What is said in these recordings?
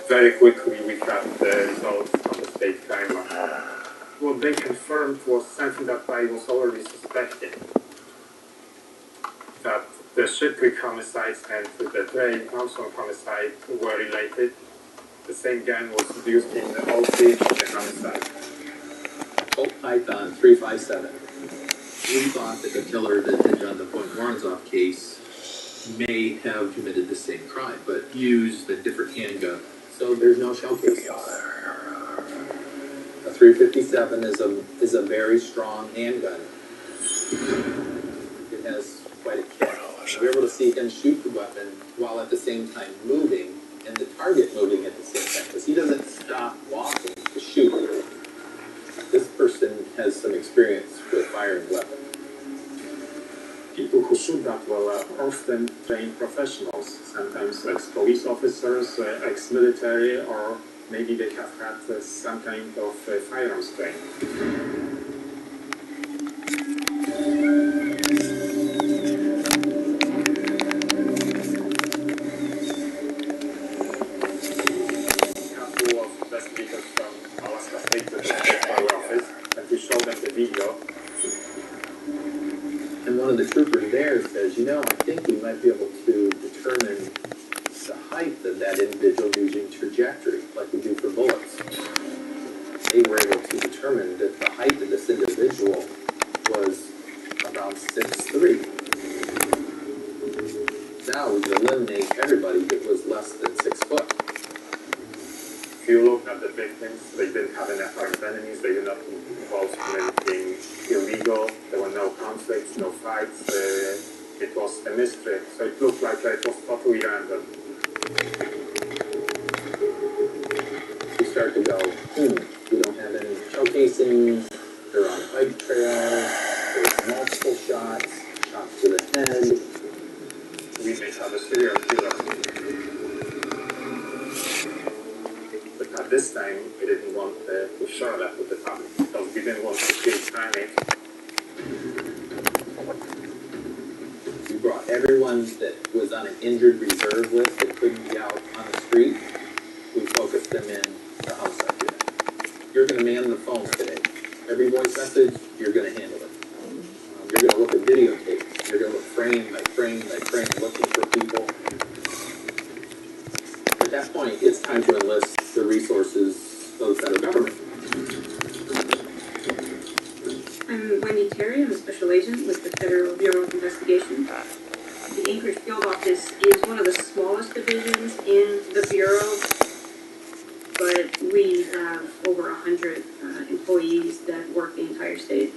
Very quickly we got the results from the state crime lab. What they confirmed was something that I was already suspecting. That the Shipwreck homicides and the Dre Armstrong homicide were related. The same gang was used in all three of the homicides. Colt Python 357. We thought that the killer that did John the Point Warrensoff case may have committed the same crime, but used a different handgun. So there's no shell casings. A 357 is a very strong handgun. It has quite a kick. We were able to see him shoot the weapon while at the same time moving, and the target moving at the same time, because he doesn't stop walking to shoot. This person has some experience with firing weapons. People who shoot that well are often trained professionals, sometimes ex-police officers, ex-military, or maybe they have had some kind of firearms training. And one of the troopers there says, I think we might be able to determine the height of that individual using trajectory, like we do for bullets. They were able to determine that the height of this individual was around 6'3". Now we can eliminate everybody that was less than 6 foot. If you look at the victims, they didn't have any apparent enemies, they did not involve in anything illegal, there were no conflicts, no fights, it was a mystery, so it looked like it was totally random. We start to go, we don't have any shell casings, they're on bike trails, there's multiple shots to the head. We may have a serial killer. But at this time, we didn't want to share that with the public, because we didn't want to create panic. We brought everyone that was on an injured reserve list that couldn't be out on the street. We focused them in the homicide unit. You're going to man the phones today. Every voice message, you're going to handle it. You're going to look at videotapes. You're going to look frame by frame by frame, looking for people. At that point, it's time to enlist the resources of the federal government. I'm Wendy Terry. I'm a special agent with the Federal Bureau of Investigation. The Anchorage Field Office is one of the smallest divisions in the Bureau, but we have over 100 employees that work the entire state.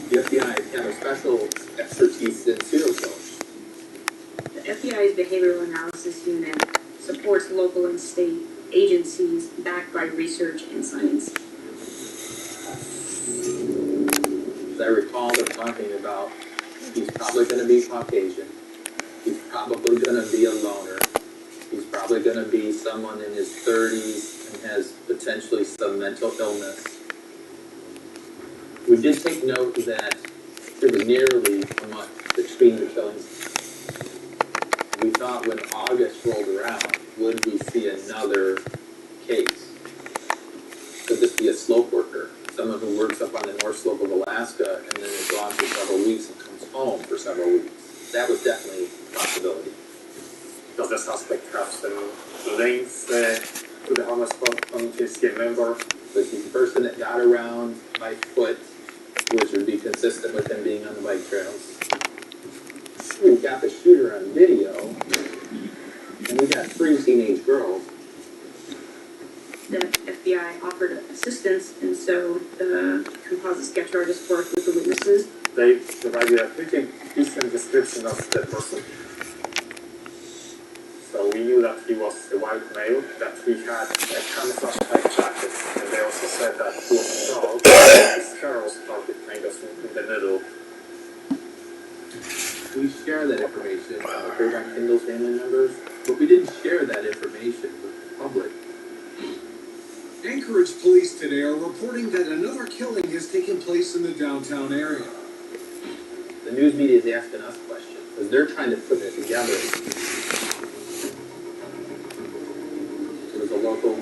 The FBI have a special expertise in pseudozones. The FBI's Behavioral Analysis Unit supports local and state agencies backed by research and science. As I recall, they're talking about he's probably going to be Caucasian. He's probably going to be a loner. He's probably going to be someone in his 30s and has potentially some mental illness. We did take note that there was nearly a month between the killings. We thought when August rolled around, would we see another case? Could this be a slope worker? Someone who works up on the north slope of Alaska and then is gone for several weeks and comes home for several weeks. That was definitely a possibility. Does the suspect have some links to the homeless community member? Was he the person that got around by foot, which would be consistent with him being on the bike trails? We've got the shooter on video, and we got 3 teenage girls. The FBI offered assistance, and so the composite sketch artist worked with the witnesses. They provided a pretty decent description of the person. So we knew that he was a white male, that he had a camouflage type jacket, and they also said that he was tall, his hair was parted kind of in the middle. We share that information with our Kindle family members, but we didn't share that information with the public. Anchorage police today are reporting that another killing has taken place in the downtown area. The news media is asking us questions, because they're trying to put it together.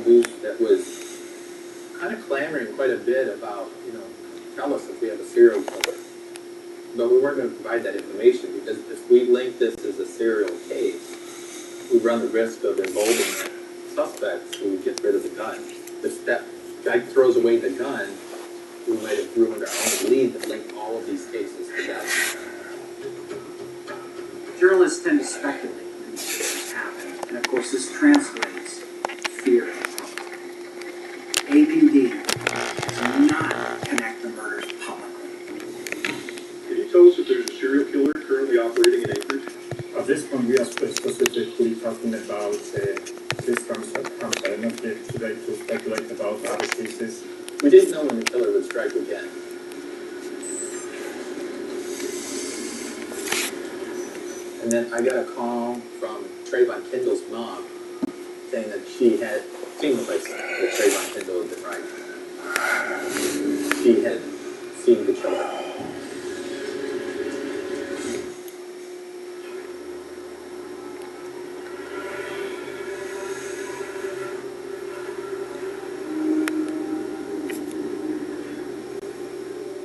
news that was kind of clamoring quite a bit about, tell us if we have a serial killer. But we weren't going to provide that information because if we link this as a serial case, we run the risk of emboldening suspects who get rid of the gun. If that guy throws away the gun, we might have ruined our own lead that linked all of these cases together. Journalists tend to speculate when these things happen, and of course this translates fear. APD does not connect the murders publicly. Can you tell us if there's a serial killer currently operating in Anchorage? At this point, we are specifically talking about this campaign, not yet today to speculate about other cases. We didn't know when the killer would strike again. And then I got a call from Trayvon Kendall's mom saying that she had seen the place that Trayvon Kendall had been right. She had seen the killer.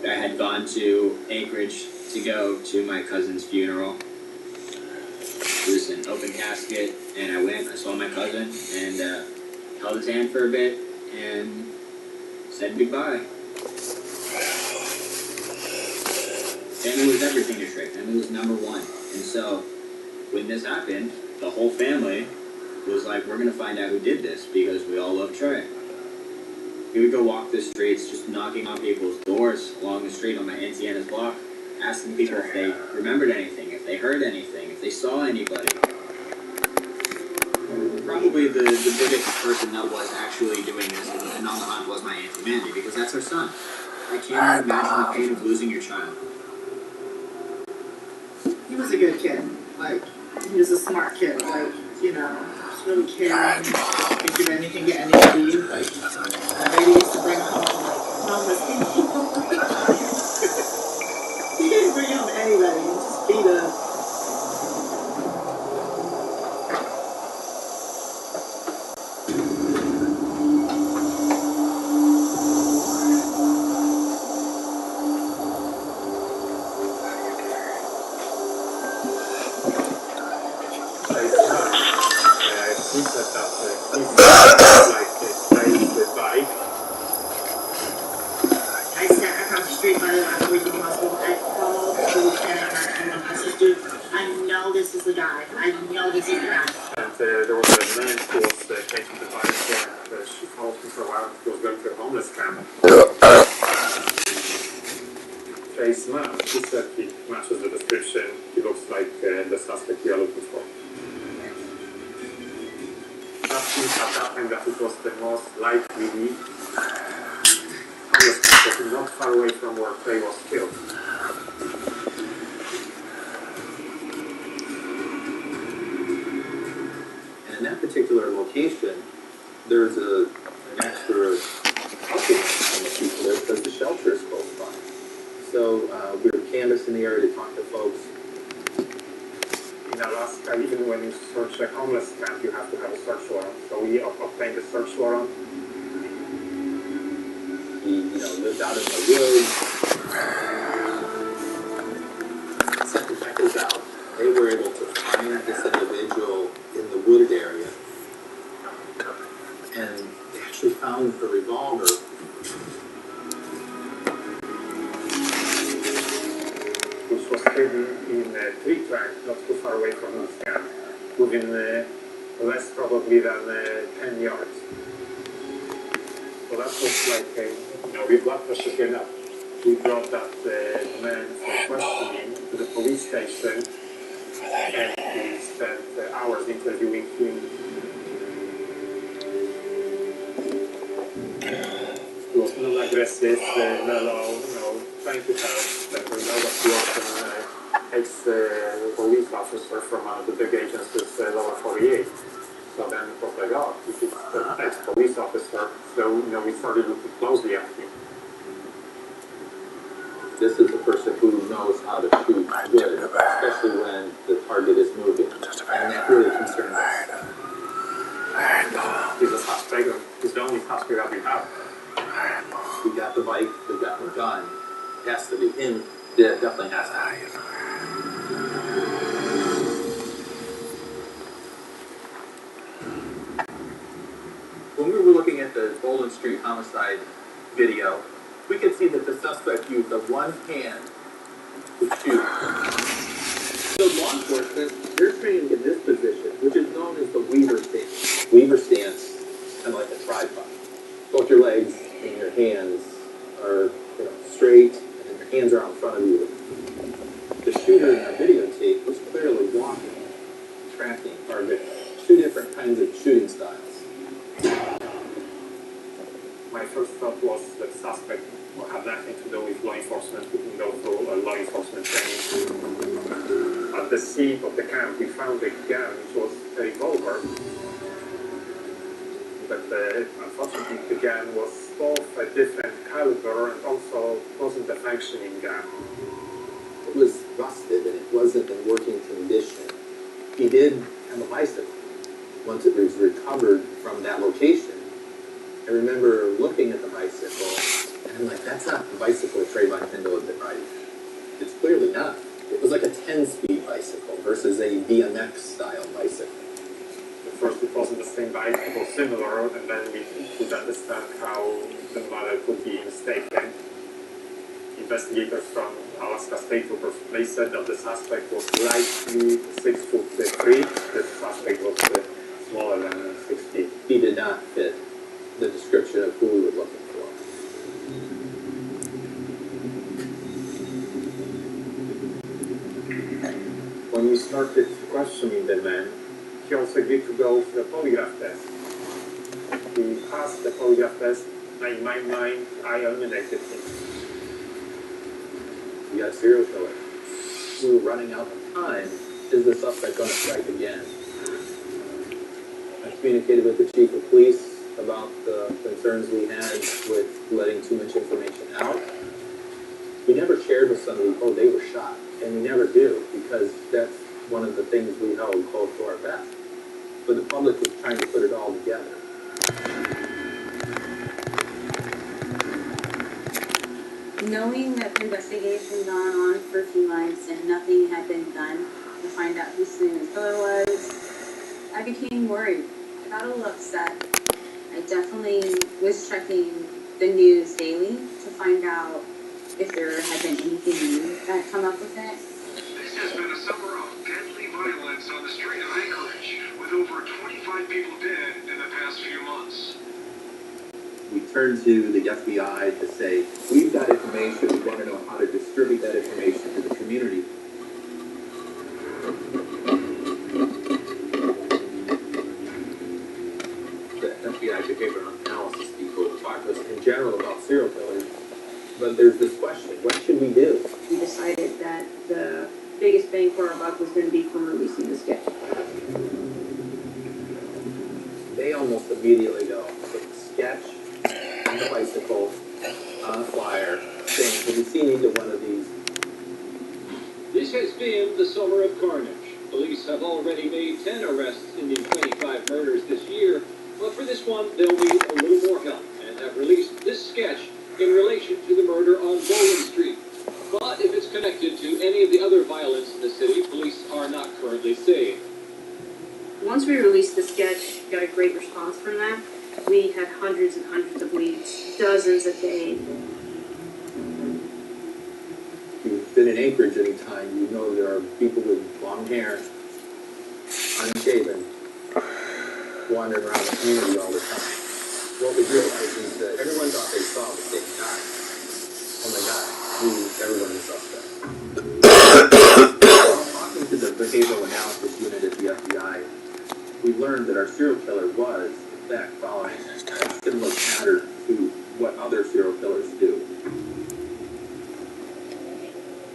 I had gone to Anchorage to go to my cousin's funeral. It was an open casket, and I went, I saw my cousin, and held his hand for a bit, and said goodbye. Family was everything to Trey. Family was number one. And so, when this happened, the whole family was like, we're going to find out who did this, because we all love Trey. We would go walk the streets, just knocking on people's doors along the street on my Auntie Anna's block, asking people if they remembered anything, if they heard anything, if they saw anybody. Probably the biggest person that was actually doing this and on the hunt was my Auntie Mandy, because that's her son. I can't imagine the pain of losing your child. He was a good kid. Like, he was a smart kid. Like, just really caring. If you did anything, get anything to you. Like, maybe he used to bring home, homeless people. He didn't bring home anybody. He just beat up. I sat across the street by the Regional Hospital. I called the lieutenant and my sister. I know this is the guy. I know this is the guy. And there was a man who was taking the bike there. She followed him for a while. He was going to a homeless camp. Face match. He said he matches the description. He looks like the suspect we are looking for. That seems at that time that it was the most likely homeless camp, not far away from where Trey was killed. And in that particular location, there's an extra housing on the people there because the shelter is close by. So we were canvassing the area to talk to folks. In Alaska, even when you search a homeless camp, you have to have a search warrant. So we obtained a search warrant. He, lived out in the woods. Sent the detectives out. They were able to find this individual in the wooded area. And they actually found a revolver. Which was hidden in a tree trunk not too far away from his camp, within less probably than 10 yards. So that was like, with blood pressure going up. We brought that man for questioning to the police station, and we spent hours interviewing him. He was non-aggressive, mellow, trying to help, but we know that he often ex-police officer from the big agencies lower 48. So then it was like, oh, this is the ex-police officer. So, we started looking closely at him. This is a person who knows how to shoot good, especially when the target is moving. And that really concerned us. He's a suspect. It definitely has to. When we were looking at the Bowling Street homicide video, we could see that the suspect used a one hand to shoot. So law enforcement, they're trained in this position, which is known as the Weaver stance. Weaver stance is kind of like a tripod. Both your legs and your hands are straight, and your hands are out in front of you. The shooter in our videotape was clearly walking, tracking our victim. Two different kinds of shooting styles. My first thought was that suspect had nothing to do with law enforcement, even though through law enforcement training. At the scene of the camp, we found a gun, which was a revolver. But unfortunately, the gun was both a different caliber and also wasn't a functioning gun. It was rusted and it wasn't in working condition. He did have a bicycle. Once it was recovered from that location, I remember looking at the bicycle and I'm like, that's not the bicycle Trayvon Kendall had been riding. It's clearly not. It was like a 10-speed bicycle versus a BMX style bicycle. At first it wasn't the same bicycle, similar, and then we could understand how the model could be mistaken. Investigators from Alaska State Troopers, they said that the suspect was likely 6'3". The suspect was smaller than 6 feet. He did not fit the description of who we were looking for. When we started questioning the man, he also agreed to go for the polygraph test. He passed the polygraph test, and in my mind, I eliminated him. We got a serial killer. We were running out of time. Is the suspect going to strike again? I communicated with the chief of police about the concerns we had with letting too much information out. We never shared with somebody, oh, they were shot. And we never do, because that's one of the things we held close to our vest. But the public was trying to put it all together. Knowing that the investigation had gone on for a few months and nothing had been done to find out who Selena's killer was, I became worried. I got a little upset. I definitely was checking the news daily to find out if there had been anything new that had come up with it. This has been a summer of deadly violence on the street of Anchorage, with over 25 people dead in the past few months. We turned to the FBI to say, we've got information, we want to know how to distribute that information to the community. The FBI behavioral analysis people talk to us in general about serial killers, but there's this question, what should we do? We decided that the biggest bang for our buck was going to be from releasing the sketch. They almost immediately go, put the sketch on the bicycle, on a flyer, saying, have you seen either one of these? This has been the summer of carnage. Police have already made 10 arrests in the 25 murders this year, but for this one, they'll need a little more help and have released this sketch in relation to the murder on Bowling Street. But if it's connected to any of the other violence in the city, police are not currently saying. Once we released the sketch, we got a great response from that. We had hundreds and hundreds of leads, dozens a day. If you've been in Anchorage any time, you know there are people with long hair, unshaven, wandering around the community all the time. What we realized is that everyone thought they saw the same guy. Oh my God, everyone is suspect. While talking to the behavioral analysis unit at the FBI, we learned that our serial killer was, in fact, following a similar pattern to what other serial killers do.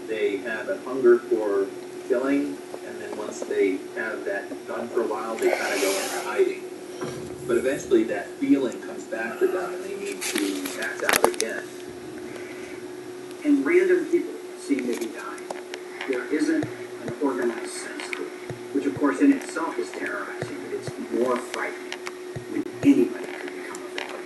They have a hunger for killing, and then once they have that done for a while, they kind of go into hiding. But eventually that feeling comes back to them, and they need to act out again. And random people seem to be dying. There isn't an organized sense to it, which of course in itself is terrorizing, but it's more frightening when anybody could become a victim.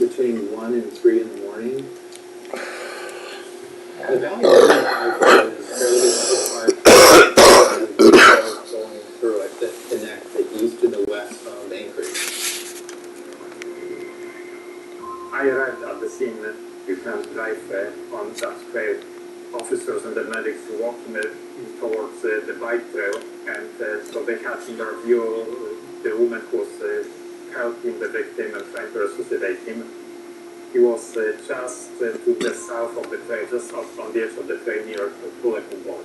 between 1 and 3 in the morning. The Valley Drive is fairly apart going through it that connect the east and the west of Anchorage. I arrived at the scene. You can drive on that trail. Officers and the medics walked towards the bike trail, and so they had in their view the woman who was helping the victim and trying to resuscitate him. He was just to the south of the trail, just on the edge of the trail near Bulletin Board.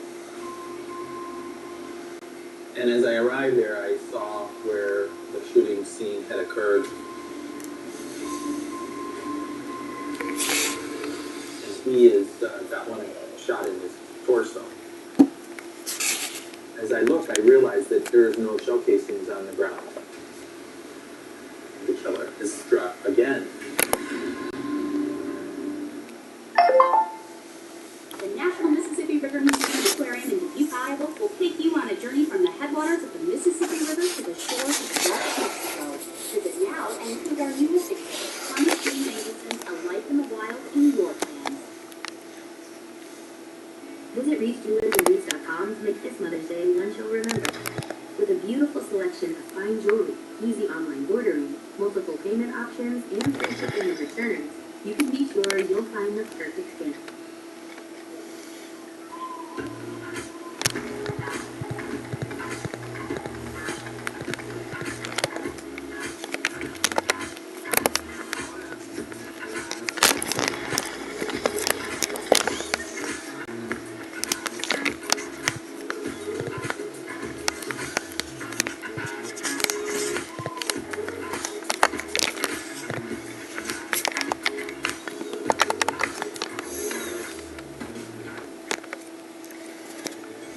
And as I arrived there, I saw where the shooting scene had occurred. And he is got one shot in his torso. As I looked, I realized that there is no shell casings on the ground. The killer is struck again. The National Mississippi River Museum Aquarium in Dubuque, Iowa will take you on a journey from the headwaters of the Mississippi River to the shores of the Gulf of Mexico. Visit now and include our newest exhibit, Thomas J. Mangelson's A Life in the Wild in your plans. Visit ReachJewelersandReach.com to make this Mother's Day one you'll remember. With a beautiful selection of fine jewelry, easy online ordering, multiple payment options, and free shipping and returns, you can be sure you'll find the perfect gift.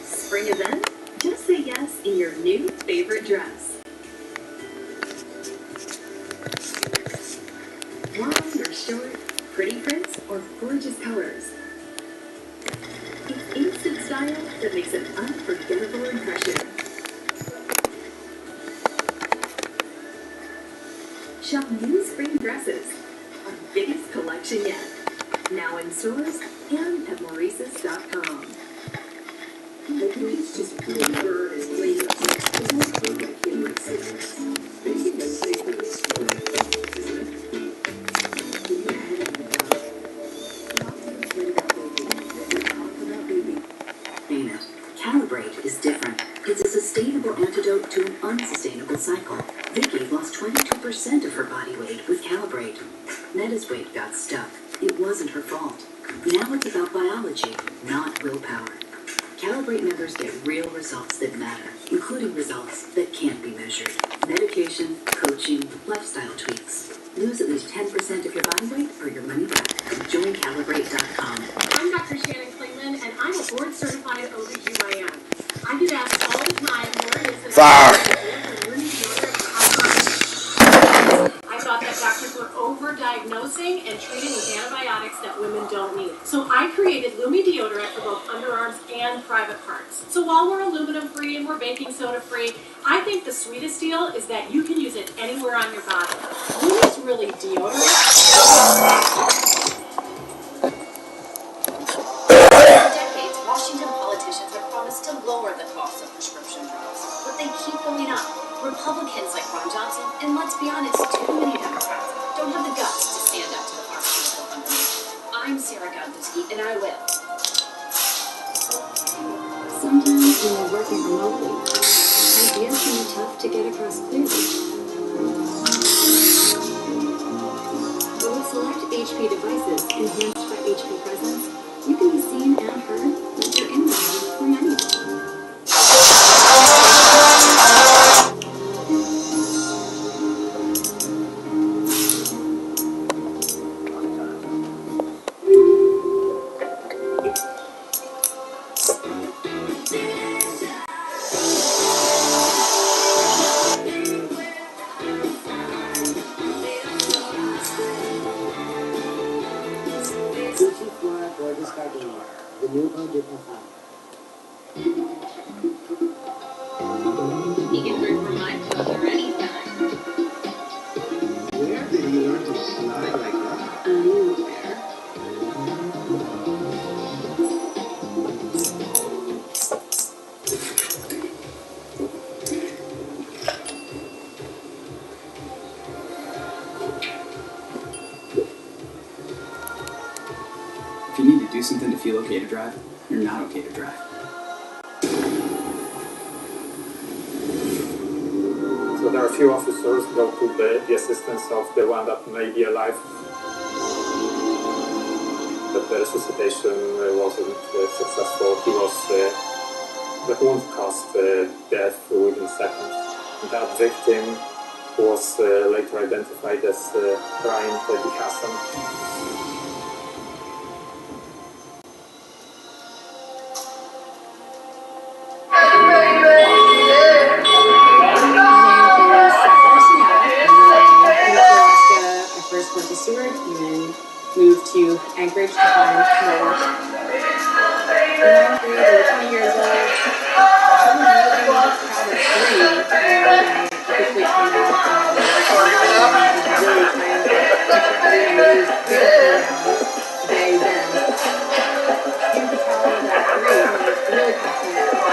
Spring event? Just say yes in your new favorite dress. Long or short, pretty prints or gorgeous colors. It's instant style that makes an unforgettable impression. Shop new spring dresses, our biggest collection yet. Now in stores and at Maurice's.com. I think it's just pure and flavor. It's more food that came with cigarettes. Making a sacred experience, isn't it? When you're heading to the talk about baby. Name it. Calibrate is different. It's a sustainable antidote to an unsustainable cycle. Vicky lost 22% of her body weight with Calibrate. Netta's weight got stuck. It wasn't her fault. Now it's about biology, not willpower. Calibrate members get real results that matter, including results that can't be measured. Medication, coaching, lifestyle tweaks. Lose at least 10% of your body weight or your money back. Join Calibrate.com. I'm Dr. Shannon Klingman, and I'm a board-certified OBGYN. I get asked all the time where it is that I thought that doctors were over-diagnosing and treating with antibiotics that women don't need. So I created Lumi deodorant for both underarms and private parts. So while we're aluminum-free and we're baking soda-free, I think the sweetest deal is that you can use it anywhere on your body. Lumi's really deodorant. Washington politicians have promised to lower the cost of prescription drugs, but they keep going up. Republicans like Ron Johnson, and let's be honest, too many Democrats don't have the guts to stand up to the pharmaceutical companies. I'm Sarah Godlewski, and I will. Sometimes when you're working remotely, ideas can be tough to get across clearly. But with select HP devices enhanced by HP Presence, you can be seen and heard like you're in the room from anywhere. The new budget profile. You can bring from my pleasure anytime. Where did you learn to slide like do something to feel okay to drive, you're not okay to drive. So there are a few officers go to the assistance of the one that may be alive. But the resuscitation wasn't successful. He was, the wound caused death within seconds. That victim was later identified as Brian Hassan. Went to Seward and then moved to Anchorage to find more work. When I was 20 years old, I was really proud of 3 when I officially came out and was really trying to make sure everyone knew they were coming down day then. You could tell that 3 was really passionate about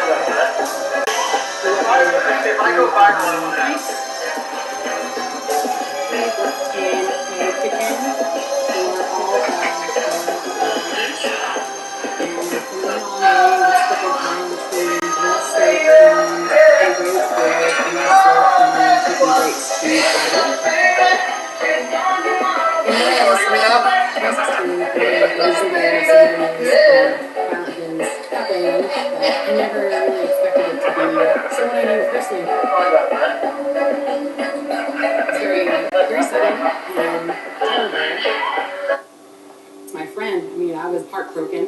heartbroken.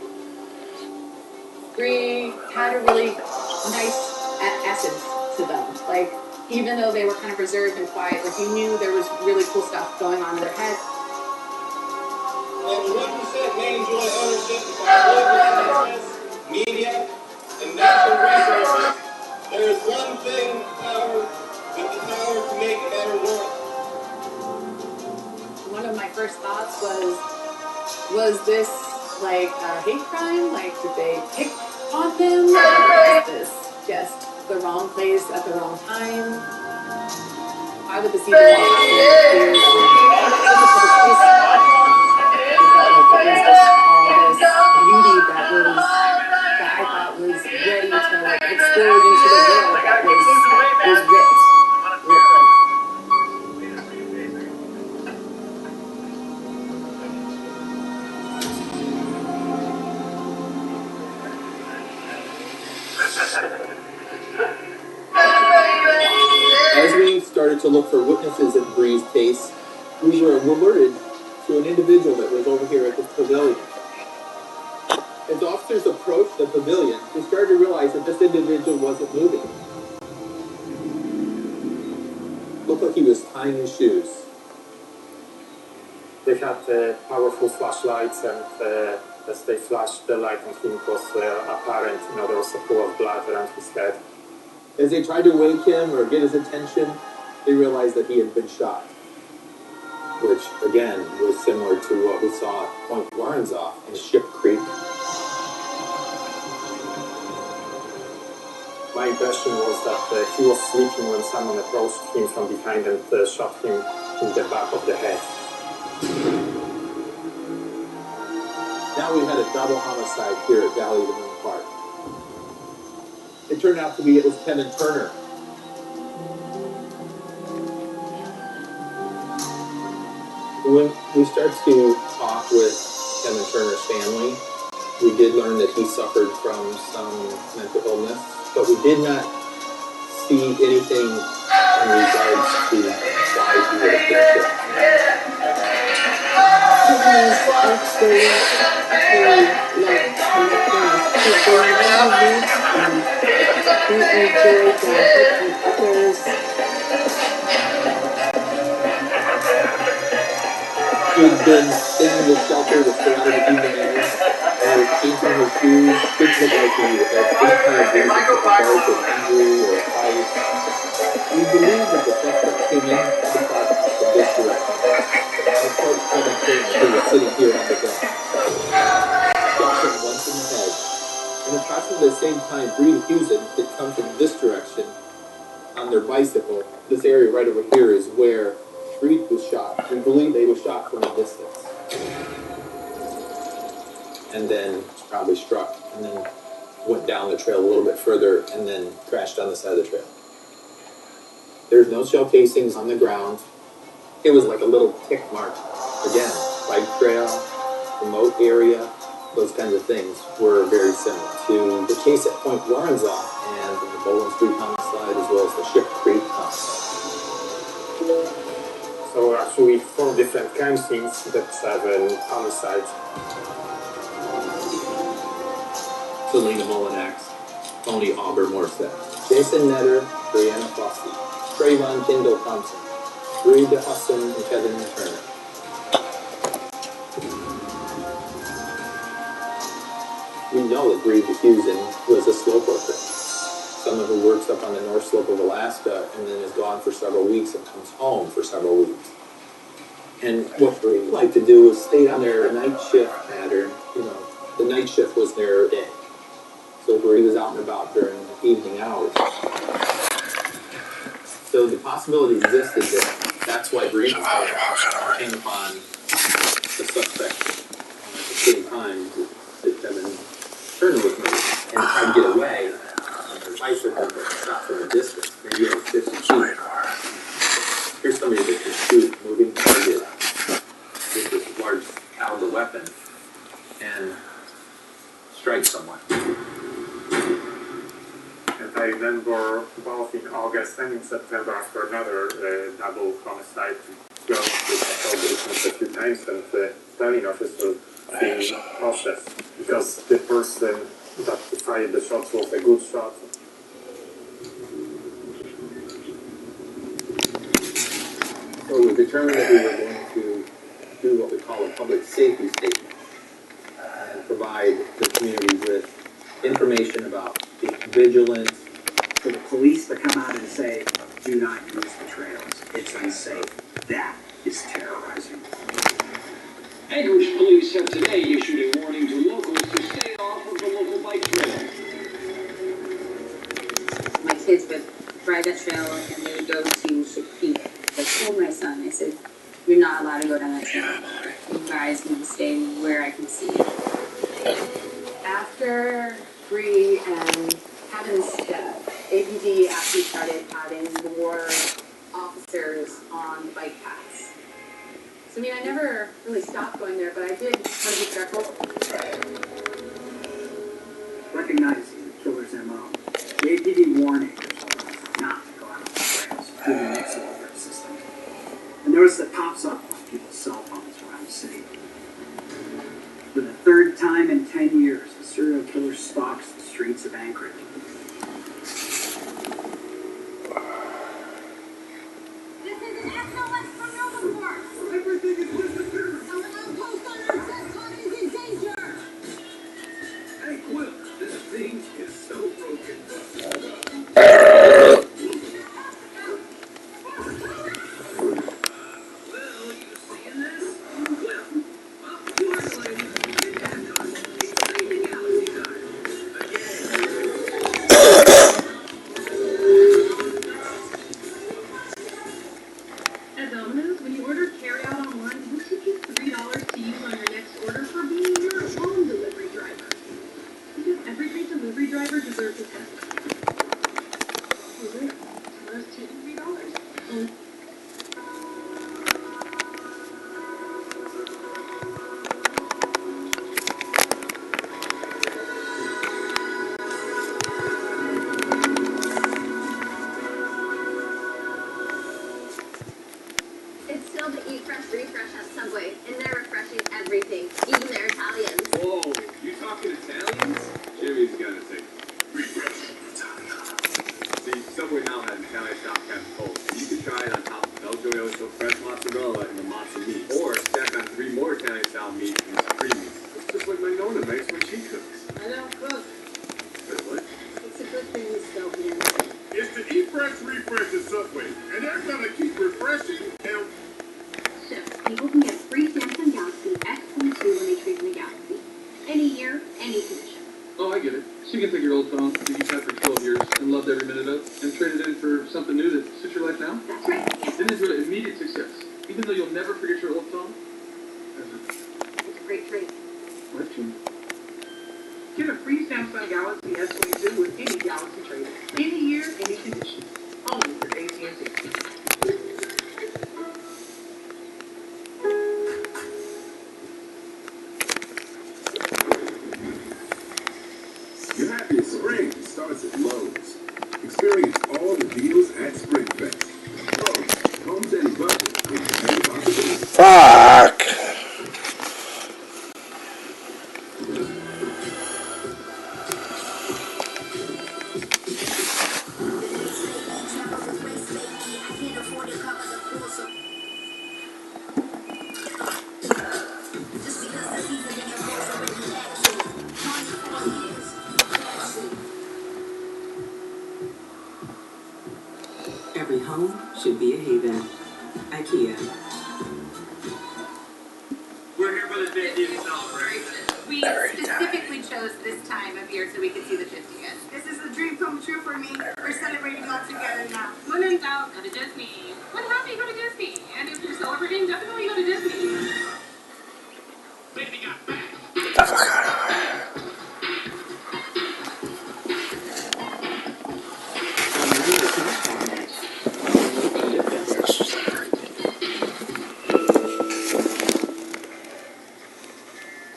Bree had a really nice essence to them. Like, even though they were kind of reserved and quiet, like you knew there was really cool stuff going on in their head. And 1% may enjoy ownership of our global interests, media, and natural resources. There is one thing with the power to make a better world. One of my first thoughts was this like a hate crime? Like, did they pick on him? Or is this just the wrong place at the wrong time? Why would this even happen? It was beauty that I thought was ready to like explode into the world that was ripped. As we started to look for witnesses in Bree's case, we were alerted to an individual that was over here at this pavilion. As officers approached the pavilion, we started to realize that this individual wasn't moving. Looked like he was tying his shoes. They had powerful flashlights, and as they flashed the light on him, it was apparent, there was a pool of blood around his head. As they tried to wake him or get his attention, they realized that he had been shot. Which, again, was similar to what we saw at Point Warrenzoff in Ship Creek. My impression was that he was sleeping when someone approached him from behind and shot him in the back of the head. Now we had a double homicide here at Valley of the Moon Park. It turned out to be it was Kevin Turner. When we started to talk with Kevin Turner's family, we did learn that he suffered from some mental illness, but we did not see anything in regards to why he would have been killed. He had been staying in the shelter to stay out of the evening hours, and was painting his shoes. Didn't look like he had any kind of reason to regard to an injury or a fight. We believe that the suspect came in the park from this direction. And of course, Kevin Turner, who was sitting here on the bench, shot him once in the head. And approximately the same time, Bree and Houston had come from this direction on their bicycle. This area right over here is where Breed was shot. We believe they were shot from a distance. and then probably struck, and then went down the trail a little bit further, and then crashed on the side of the trail. There's no shell casings on the ground. It was like a little tick mark. Again, bike trail, remote area, those kinds of things were very similar to the case at Point Warrenzoff and the Bowling Street homicide, as well as the Ship Creek homicide. So actually 4 different crime scenes that have an homicide. Selena Molinex, Tony Auber Morset, Jason Netter, Brianna Fossey, Trayvon Kendall Thompson, Reed Husson, and Kevin Turner. We know that Breed Diffusion was a slope worker, someone who works up on the north slope of Alaska and then is gone for several weeks and comes home for several weeks. And what Breed liked to do was stay on their night shift pattern. You know, the night shift was their day. So Breed was out and about during the evening hours. So the possibility existed that that's why Breed came upon the suspect at the same time that Kevin Turner was made and tried to get away on their bicycle, but shot from a distance, maybe like 50 feet. Here's somebody that can shoot a moving target with this large caliber weapon and strike someone. And I remember both in August and in September after another double homicide to go to the a few times and the styling officer being processed because the person that fired the shots was a good shot. So we determined that we were going to do what we call a public safety statement and provide the community with information about being vigilant. For the police to come out and say, do not use the trails, it's unsafe, that is terrorizing. Anchorage police have today issued a warning to locals to stay off of the local bike trail. My kids would ride that trail and they would go to Ship Creek. I told my son, I said, you're not allowed to go down that trail. You guys need to stay where I can see you. After Bree and Kevin's death, APD actually started having more officers on the bike paths. So I mean, I never really stopped going there, but I did want to be careful. Recognizing the killer's MO, the APD warned anchors not to go out on the trails due to the mixed alert system. A notice that pops up on people's cell phones around the city. For the third time in 10 years, the serial killer stalks the streets of Anchorage. Everything is disappearing. Someone outpost on our test line is in danger. Hey, Quill, this thing is so broken. Well, you seeing this? Well, you are going to get that on extreme galaxy time. At Domino's, when you order carry-out online, we'll tip you $3 to use on your next order for being your own delivery driver. Because every great delivery driver deserves a tip. Tell us $2 to $3. It's still the Eat Fresh Refresh at Subway, and they're refreshing everything, even their Italians. Whoa, you talking Italians? Jimmy's gonna say, refresh Italian. See, Subway now has Italian style cast cold. You can try it on top of Belgian oil, fresh mozzarella, and the matzo meat. Or stack on 3 more Italian style meat and it's creamy. It's just like my Nona makes when she cooks. I don't cook. Wait, what? It's a good thing you still here. It's the Eat Fresh Refresh at Subway, and they're gonna keep refreshing and So, people can get free Samsung Galaxy X22 when they trade in the Galaxy. Any year, any condition. Oh, I get it. So you can take your old phone that you've had for 12 years and loved every minute of, and trade it in for something new that suits your life now? That's right. Then enjoy immediate success, even though you'll never forget your old phone. It's a great trade. What, Jim? Samsung Galaxy S22 with any Galaxy trade. Any year, any condition. Only with AT&T. Your happiest spring starts at Lowe's. Experience all the deals at Spring Fest. Lowe's, homes and budget with many possibilities. Fuck! Every home should be a haven. IKEA. We're here for the 50th celebration. We specifically chose this time of year so we could see the 50th. This is a dream come true for me. We're celebrating all together now. When in doubt, go to Disney. When happy, go to Disney. And if you're celebrating, definitely go to Disney. Get the fuck out of here.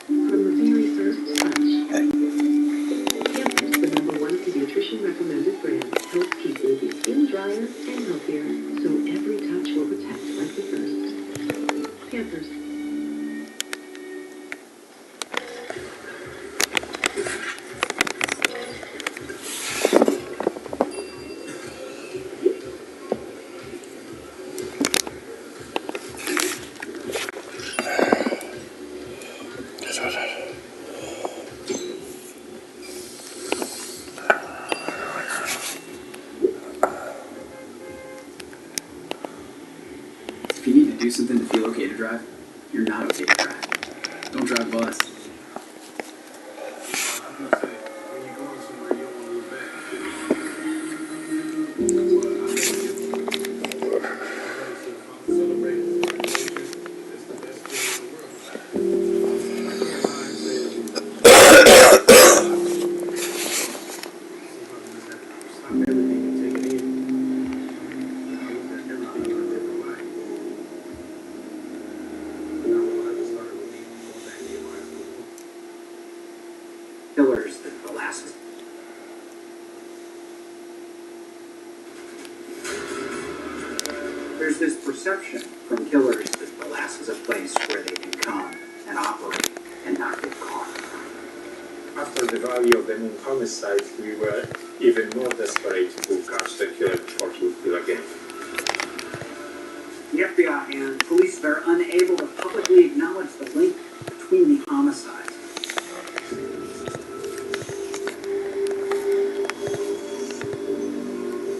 From the very first touch, Pampers, the #1 pediatrician recommended brand, helps keep baby's skin drier and healthier, so every touch will protect like the first. Pampers. If you need to do something to feel okay to drive, you're not okay to drive. Don't drive bus. Pillars that Alaska. There's this perception from killers that Alaska's a place where they can come and operate and not get caught. After the value of the moon homicide, we were even more desperate to catch the killer before he would kill again. The FBI and police are unable to publicly acknowledge the link between the homicides.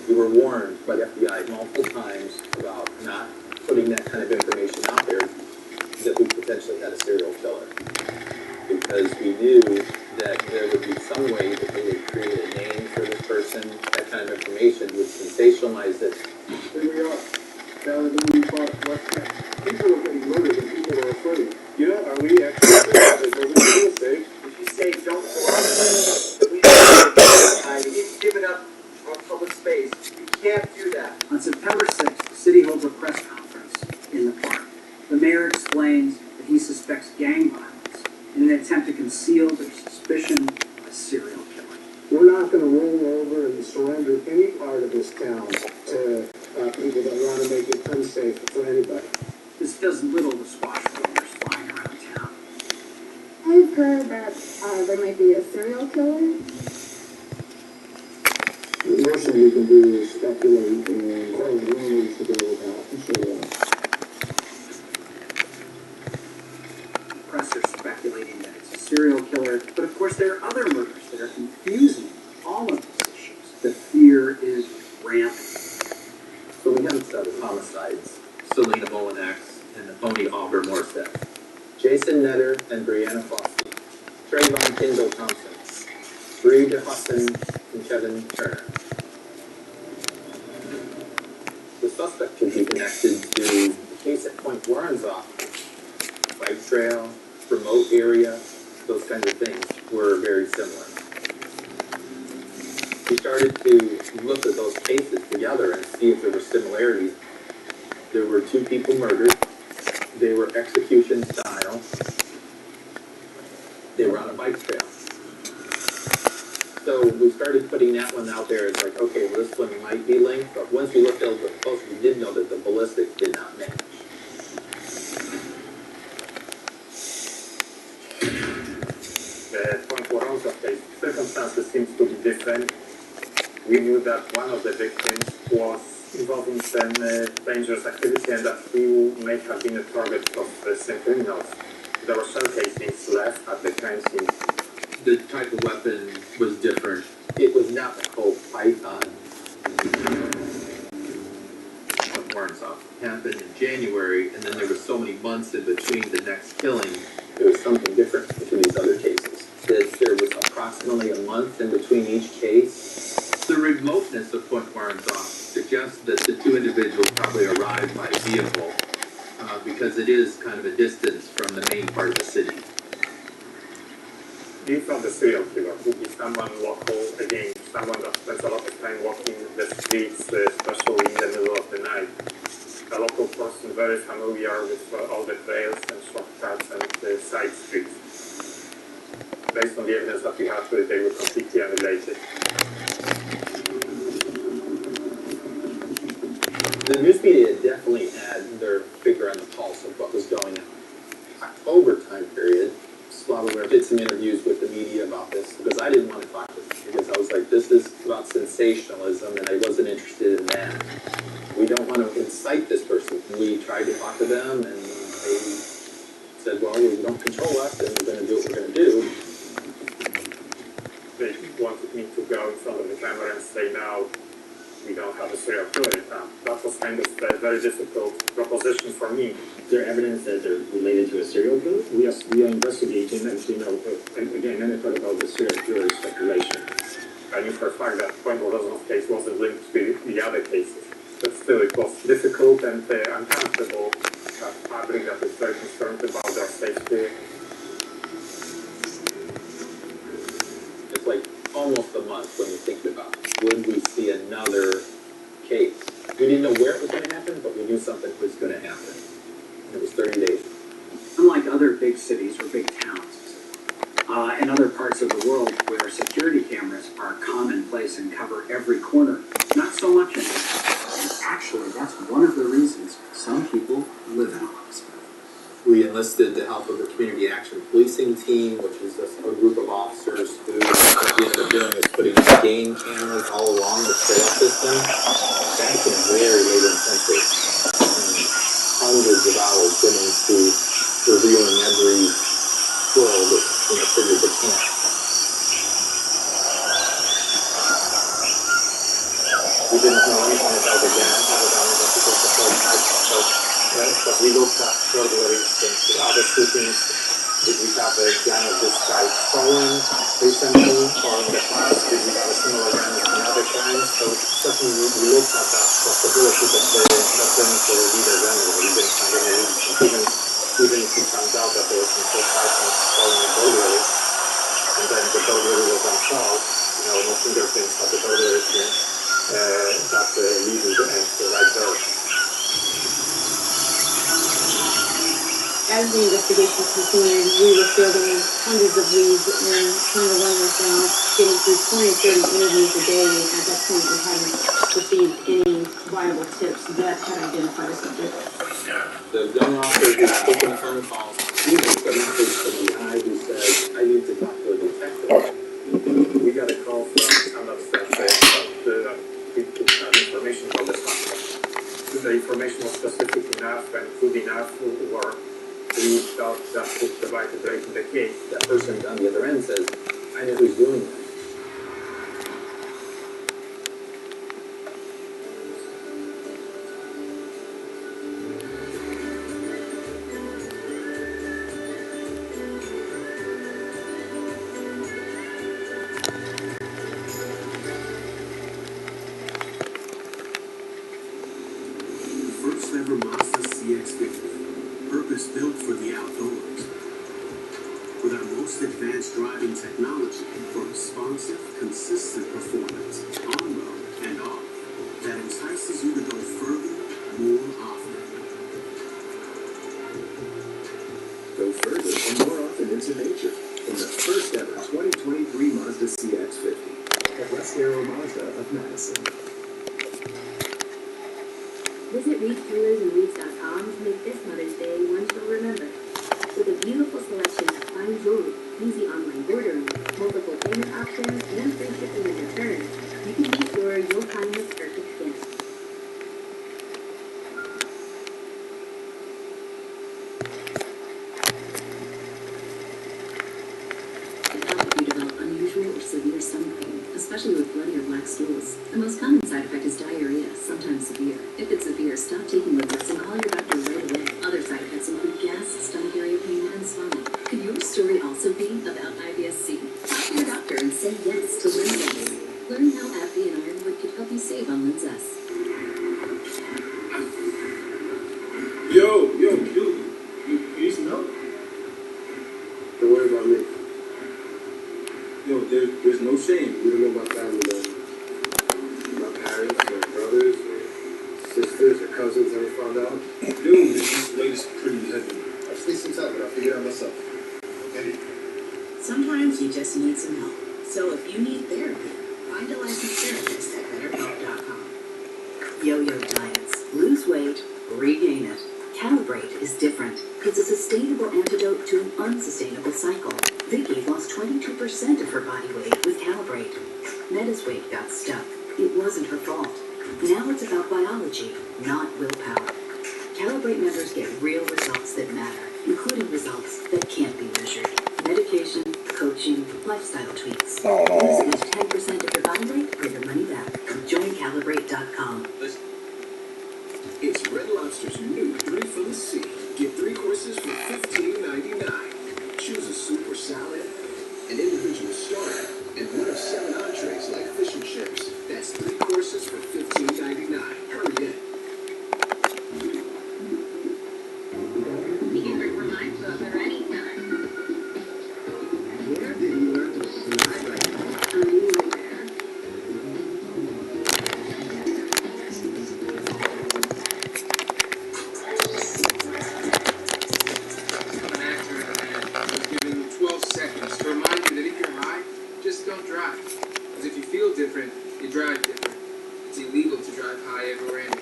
We were warned by the FBI multiple times about not putting that kind of information out there that we potentially had a serial killer. Because we knew that there would be some way that they would create a name for this person, that kind of information would sensationalize it. Here we are. Down in the movie park, West Camp. People are getting murdered and people are afraid. Yeah, are we actually real safe? If you say don't please give it up on public space. You can't do that. On September 6th, the city holds a press conference in the park. The mayor explains that he suspects gang violence in an attempt to conceal their suspicion of a serial killer. We're not going to roll over and surrender any part of this town to people that want to make it unsafe for anybody. This does little to squash rumors flying around town. I've heard that there might be a serial killer. The worst thing you can do is speculate and cause rumors to go about and so on. The press are speculating that it's a serial killer, but of course there are other murders that are confusing all of these issues. The fear is rampant. So we have seven homicides, Selena Molinex and the phony Aubrey Morstead, Jason Netter and Brianna Fossey, Trayvon Kendall Thompson, Bree DeHusson and Kevin Turner. The suspect could be connected to the case at Point Warrenzoff, bike trail, remote area, those kinds of things were very similar. we started to look at those cases together and see if there were similarities. There were 2 people murdered. They were execution style. They were on a bike trail. So we started putting that one out there as like, okay, well, this one might be linked, but once we looked a little bit closer, we did know that the ballistics did not match. The point where also the circumstances seems to be different. We knew that one of the victims was involved in some dangerous activity and that he may have been a target of some criminals. There were shell casings left at the crime scene. The type of weapon was different. It was not the Colt Python. What warrants off happened in January, and then there were so many months in between the next killing. There was something different between these other cases. That there was approximately a month in between each case. The remoteness of Point Warrants Off suggests that the 2 individuals probably arrived by vehicle because it is kind of a distance from the main part of the city. If not the serial killer, would be someone local, again, someone that spends a lot of time walking the streets, especially in the middle of the night. A local person very familiar with all the trails and shortcuts and side streets. Based on the evidence that we have, they were completely unrelated. The news media definitely had their finger on the pulse of what was going on. October time period, Slava did some interviews with the media about this because I didn't want to talk to them because I was like, this is about sensationalism and I wasn't interested in that. We don't want to incite this person. We tried to talk to them and they said, well, you don't control us and we're going to do what we're going to do. They wanted me to go in front of the camera and say, now, we don't have a serial killer in town. That was kind of a very difficult proposition for me. Is there evidence that they're related to a serial killer? Yes, we are investigating and we know, again, anything about the serial killer is speculation. I knew for a fact that Point Warrants case wasn't linked to the other cases. But still, it was difficult and uncomfortable. Public that is very concerned about their safety. It's like almost a month when you think about it. Would we see another case? We didn't know where it was going to happen, but we knew something was going to happen. It was 30 days. Unlike other big cities or big towns, in other parts of the world where security cameras are commonplace and cover every corner, not so much in and actually, that's one of the reasons some people live in a hospital. We enlisted the help of the Community Action Policing Team, which is a group of officers who what we ended up doing is putting game cameras all along the trail system. That's been very labor intensive. Hundreds of hours went into reviewing every world in the city of the camp. We didn't know anything about the gun, other than that it was a Fortnite. So we looked at burglaries and other shootings. Did we have a gun of this type stolen recently or in the past? Did we have a similar gun in other crimes? So certainly we looked at that possibility, but that didn't lead us anywhere. We didn't find any reason. Even if we found out that there was some Fortnite stolen in burglary, and then the burglary was unsolved, no fingerprints at the burglary scene, that leading to end right there. As the investigation continued, we were fielding hundreds of leads and trying to run this down, getting through 20 or 30 interviews a day. At that point, we hadn't received any viable tips that had identified a subject. The young officer who was taking the phone calls, he was a message from the guy who said, I need to talk to a detective. We got a call from someone that we could have information about the suspect. The information was specific enough and good enough or we felt that would provide a break in the case. That person on the other end says, I know who's doing that. Ever Mazda CX-50, purpose-built for the outdoors. With our most most advanced driving technology for responsive, consistent performance on road and off that entices you to go further more often. Go further and more often into nature in the first ever 2023 Mazda CX-50 at Lascaro Mazda of Madison. Visit ReedJewelersandReeds.com to make this Mother's Day one she'll remember. With a beautiful selection of fine jewelry, easy online ordering, multiple payment options, and free shipping and returns, you can be sure you'll find the perfect gift. It helps if you develop unusual or severe stomach pain, especially with bloody or black stools. The most common side effect is diarrhea, sometimes severe. If it's severe, stop taking liquids and call your doctor right away. Other side effects include gas, stomach area pain, and swelling. Could your story also be about IBS-C? Talk to your doctor and say yes to Linzess. Learn how AbbVie and Ironwood could help you save on Linzess. Yo, dude, you need some help? Don't worry about me. Yo, there's no shame. You don't know my family, man. My parents, or brothers, or sisters, or cousins ever found out? Dude, this weight is pretty heavy. I'll sleep some time, but I'll figure it out myself. Okay? Sometimes you just need some help. So if you need therapy, find a licensed therapist at BetterHelp.com. Yo-yo diets. Lose weight, regain it. Calibrate is different. It's a sustainable antidote to an unsustainable cycle. Vicky lost 22% of her body weight with Calibrate. Metta's weight got stuck. It wasn't her fault. Now it's about biology, not willpower. Calibrate members get real results that matter, including results that can't be measured. Medication, coaching, lifestyle tweaks. Lose at least 10% of your body weight or your money back. Join Calibrate.com. It's Red Lobster's new 3 from the Sea. Get 3 courses for $15.99. Choose a soup or salad, an individual starter, and one of 7 entrees like fish and chips. That's 3 courses for $15.99. Hurry in. The Ingrid reminds us at any time. Where did you learn to fly like that? Anywhere. I'm an actor, and I'm giving you 12 seconds to remind you that if you're high, just don't drive. Because if you feel different, you drive different. It's illegal to drive high everywhere anyway.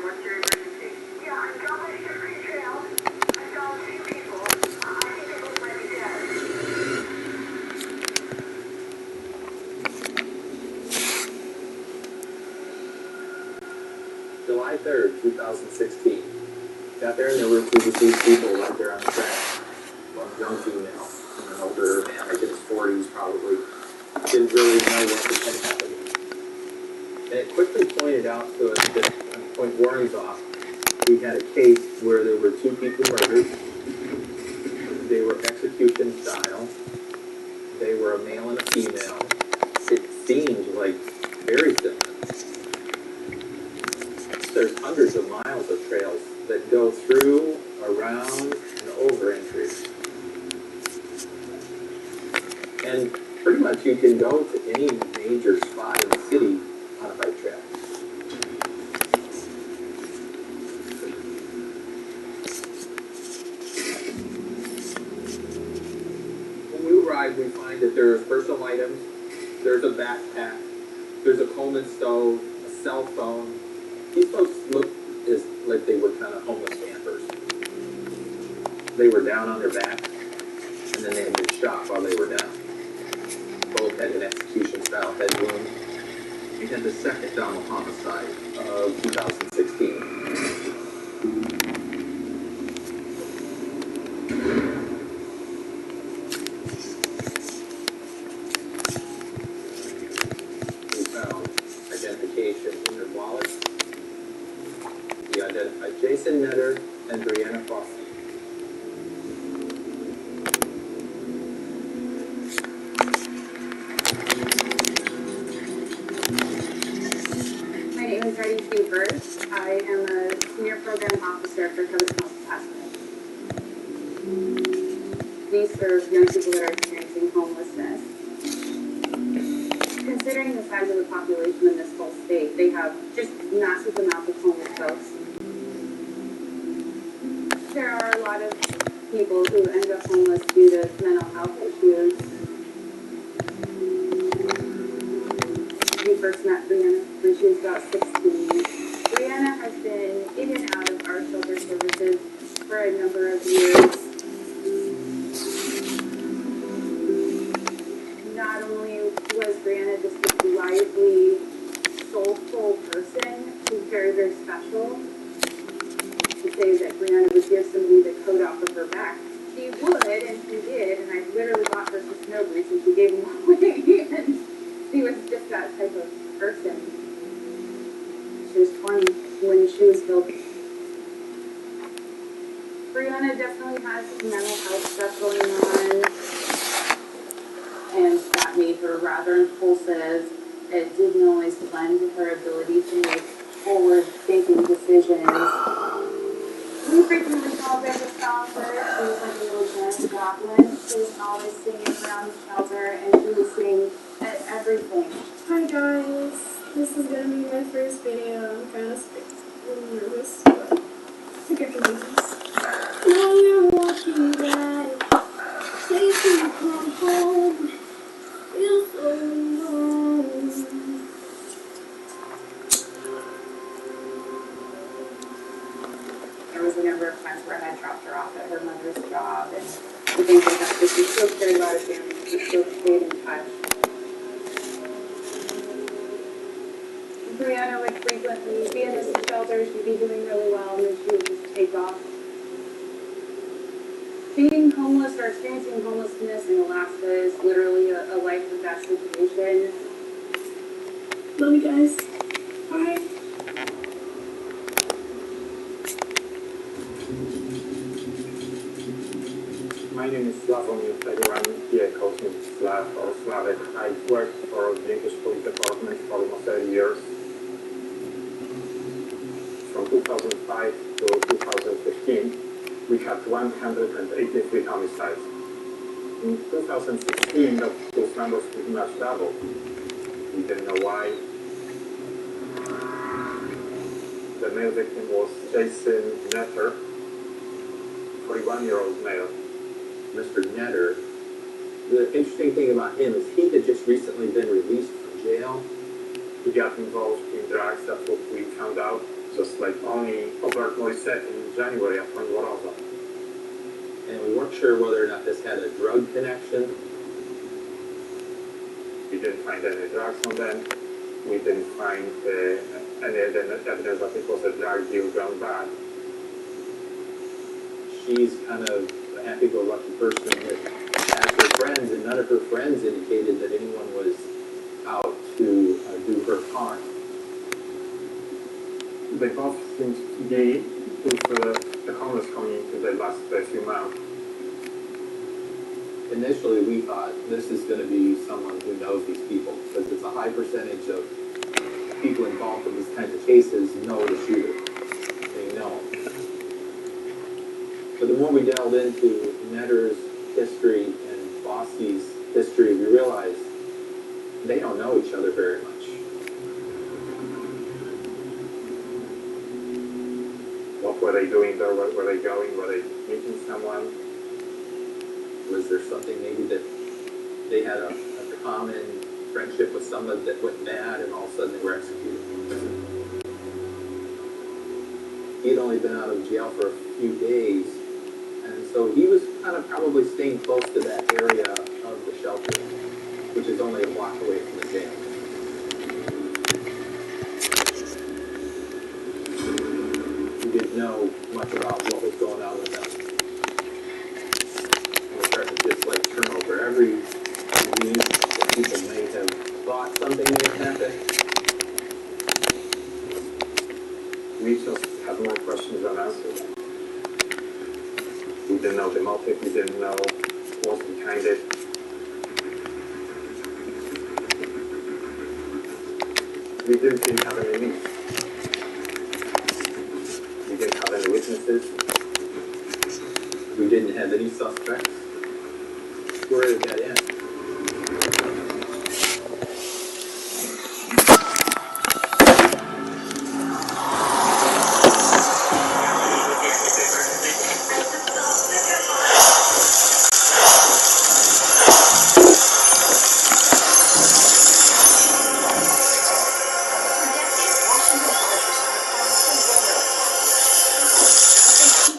What's your emergency? Yeah, I got my history trail. I saw a few people. I think they look like dead. July 3rd, 2016. Got there and there were 2 deceased people right there on the track. One young female and an older man, like in his 40s probably. Didn't really know what had happened. And it quickly pointed out to us that on Point Warren's off, we had a case where there were 2 people murdered. They were execution style. They were a male and a female. It seemed like very similar. There's hundreds of miles of trails that go through, around, and over entries. And pretty much you can go to any major spot in the city on a bike trail. When we ride, we find that there's personal items, there's a backpack, there's a Coleman stove, a cell phone. These folks looked as like they were kind of homeless campers. They were down on their backs, and then they had been shot while they were down. Both had an execution-style head wound. We had the second Donald homicide of 2016. We found identification in their wallets. We identified Jason Netter and Brianna Foster. My name is Ready to Bird. I am a senior character Kevin passed away. These serve young people that are experiencing homelessness. Considering the size of the population in this whole state, they have just massive amounts of homeless folks. There are a lot of people who end up homeless due to mental health issues. We first met Brianna when she was about 16. Brianna has been in and out of our shelter services for a number of years. Not only was Brianna just a lively, soulful person, she's very, very special. To say that Brianna would give somebody the coat off of her back. She would, and she did, and I literally bought her some snow boots and she gave them away. And she was just that type of person. She was 20 when she was killed. Brianna definitely has some mental health stuff going on, and that made her rather impulsive. It didn't always lend to her ability to make forward-thinking decisions. We frequently called her the stalker. She was like a little Janis Joplin. She was always singing around the shelter, and she would sing at everything. Hi guys, this is gonna be my first video. I'm kind of a little nervous, but I think I can do this. Now you're walking by, chasing you come home, feel so alone. There was a number of times where I had dropped her off at her mother's job and things like that, but she still cared about her family. She still stayed in touch. Brianna would frequently be in this shelter, she'd be doing really well, and then she would just take off. Being homeless or experiencing homelessness in Alaska is literally a life or death situation. Love you guys. Bye. My name is Slavomir. Everyone here calls me Slav or Slavik. I worked for the English Police Department for almost 30 years. From 2005 to 2015, we had 183 homicides. In 2016, those numbers pretty much doubled. We didn't know why. The male victim was Jason Netter, 41-year-old male. Mr. Netter, the interesting thing about him is he had just recently been released from jail. He got involved in drugs, that's what we found out. Just like only overtly said in January upon Waroza. And we weren't sure whether or not this had a drug connection. We didn't find any drugs on them. We didn't find any evidence that it was a drug deal gone bad. She's kind of a happy-go-lucky person that has her friends, and none of her friends indicated that anyone was out to do her harm. They both seem to be with the homeless community the last few months. Initially, we thought this is going to be someone who knows these people, because it's a high percentage of people involved in these kinds of cases know the shooter. They know him. But the more we delved into Netter's history and Bossy's history, we realized they don't know each other very much. What were they doing there? Where were they going? Were they meeting someone? Was there something maybe that they had a common friendship with someone that went bad and all of a sudden they were executed? He'd only been out of jail for a few days, and so he was kind of probably staying close to that area of the shelter, which is only a block away from the jail. We didn't know much about what was going on with them. We're starting to just like turn over every week that people may have thought something may happen. We just had more questions than answers. We didn't know the motive, we didn't know what's behind it. We didn't even have any leads. We didn't have any witnesses. businesses. We didn't have any suspects. Where did that end?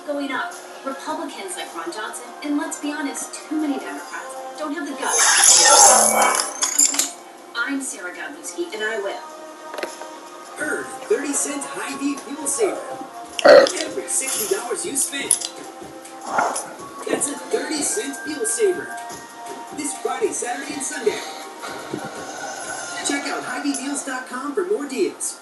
Going up. Republicans like Ron Johnson, and let's be honest, too many Democrats don't have the guts. I'm Sarah Godlewski, and I will. Earn 30-cent Hy-Vee fuel saver. Every $60 you spend. That's a 30-cent fuel saver. This Friday, Saturday, and Sunday. Check out HyVeeDeals.com for more deals.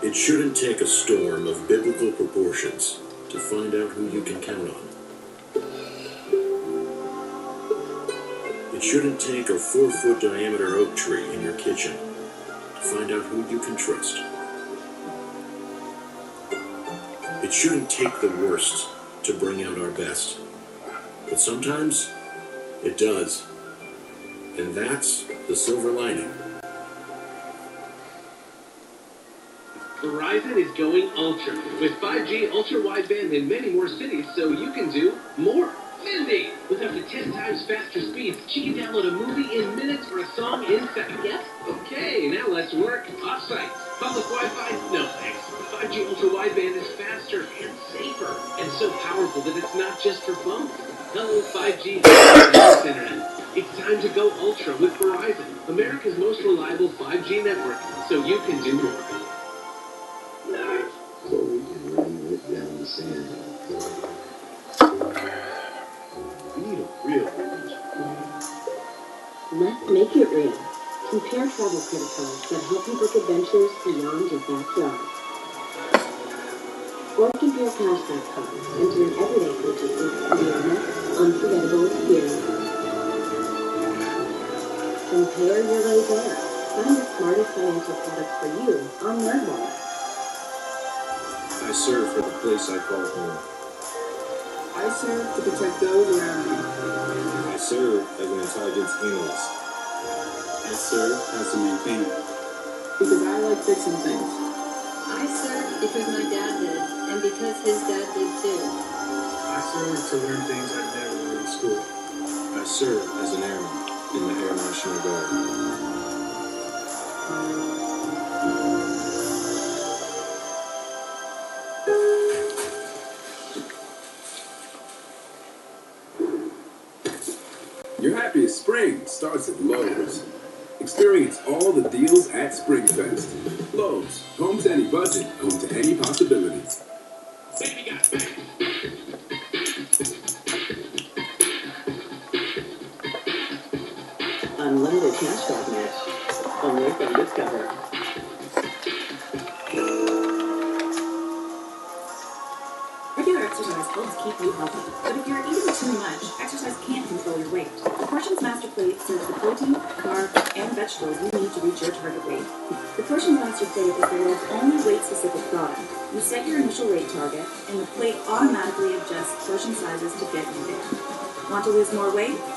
It shouldn't take a storm of biblical proportions to find out who you can count on. It shouldn't take a 4-foot diameter oak tree in your kitchen to find out who you can trust. It shouldn't take the worst to bring out our best. But sometimes it does. And that's the silver lining. Verizon is going ultra with 5G ultra wideband in many more cities, so you can do more. Mindy, with up to 10 times faster speeds, she can download a movie in minutes or a song in seconds. Yes? Okay, now let's work off-site. Public Wi-Fi? No thanks. 5G ultra wideband is faster and safer, and so powerful that it's not just for phones. Hello 5G internet. It's time to go ultra with Verizon, America's most reliable 5G network, so you can do more. Chloe and Ray went down the sand. We need a real beach. Let's make it real. Compare travel credit cards that help you book adventures beyond your backyard. Or compare cashback cards and turn everyday purchases into your next unforgettable experience. Compare your way there. Find the smartest financial product for you on NerdWallet. I serve for the place I call home. I serve to protect those around me. I serve as an intelligence analyst. I serve as a maintainer. Because I like fixing things. I serve because my dad did, and because his dad did too. I serve to learn things I've never learned in school. I serve as an airman in the Air National Guard. Your happiest spring starts at Lowe's. Experience all the deals at SpringFest. Lowe's, home to any budget, home to any possibility. Baby got back. Unlimited cashback match. Only from Discover. Regular exercise helps keep you healthy, but if you're eating too much, exercise can't control your weight. The Portions Master Plate serves the protein, carbs, and vegetables you need to reach your target weight. The Portions Master Plate is the world's only weight-specific product. You set your initial weight target, and the plate automatically adjusts portion sizes to get you there. Want to lose more weight?